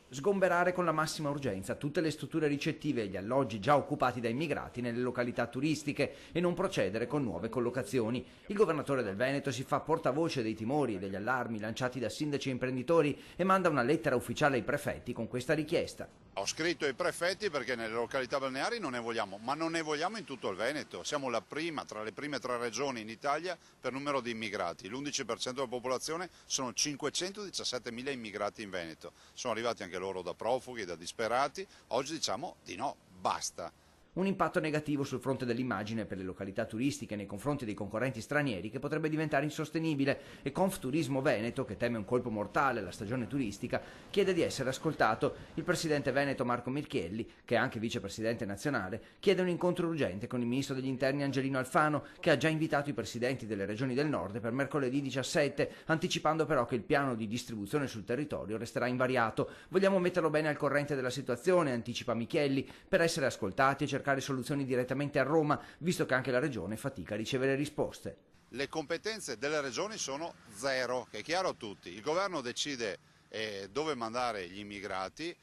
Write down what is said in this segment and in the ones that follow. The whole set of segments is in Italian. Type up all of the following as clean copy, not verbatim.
Sgomberare con la massima urgenza tutte le strutture ricettive e gli alloggi già occupati da immigrati nelle località turistiche e non procedere con nuove collocazioni. Il governatore del Veneto si fa portavoce dei timori e degli allarmi lanciati da sindaci e imprenditori e manda una lettera ufficiale ai prefetti con questa richiesta. Ho scritto ai prefetti perché nelle località balneari non ne vogliamo, ma non ne vogliamo in tutto il Veneto. Siamo tra le prime 3 regioni in Italia per numero di immigrati. L'11% della popolazione sono 517.000 immigrati in Veneto. Sono arrivati anche loro da profughi, da disperati. Oggi diciamo di no, basta. Un impatto negativo sul fronte dell'immagine per le località turistiche nei confronti dei concorrenti stranieri che potrebbe diventare insostenibile e Confturismo Veneto, che teme un colpo mortale alla stagione turistica, chiede di essere ascoltato. Il presidente veneto Marco Mirchielli, che è anche vicepresidente nazionale, chiede un incontro urgente con il ministro degli interni Angelino Alfano, che ha già invitato i presidenti delle regioni del nord per mercoledì 17, anticipando però che il piano di distribuzione sul territorio resterà invariato. Vogliamo metterlo bene al corrente della situazione, anticipa Mirchielli, per essere ascoltati e cercare soluzioni direttamente a Roma, visto che anche la regione fatica a ricevere risposte. Le competenze delle regioni sono zero, che è chiaro a tutti. Il governo decide dove mandare gli immigrati,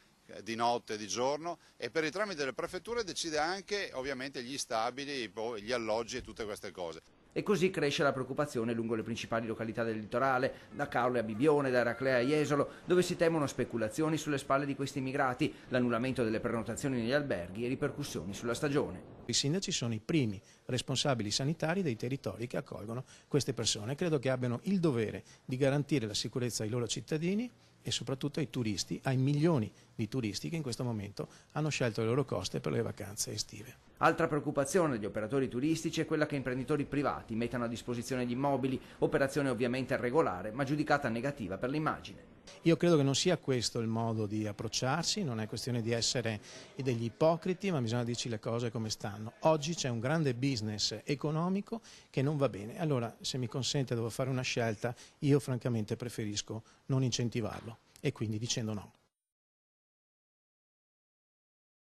di notte, di giorno, e per il tramite delle prefetture decide anche ovviamente gli stabili, gli alloggi e tutte queste cose. E così cresce la preoccupazione lungo le principali località del litorale, da Caorle a Bibione, da Eraclea a Jesolo, dove si temono speculazioni sulle spalle di questi immigrati, l'annullamento delle prenotazioni negli alberghi e ripercussioni sulla stagione. I sindaci sono i primi responsabili sanitari dei territori che accolgono queste persone. Credo che abbiano il dovere di garantire la sicurezza ai loro cittadini e soprattutto ai turisti, ai milioni di turisti che in questo momento hanno scelto le loro coste per le vacanze estive. Altra preoccupazione degli operatori turistici è quella che imprenditori privati mettano a disposizione gli immobili, operazione ovviamente irregolare ma giudicata negativa per l'immagine. Io credo che non sia questo il modo di approcciarsi, non è questione di essere degli ipocriti, ma bisogna dirci le cose come stanno. Oggi c'è un grande business economico che non va bene, allora se mi consente devo fare una scelta, io francamente preferisco non incentivarlo e quindi dicendo no.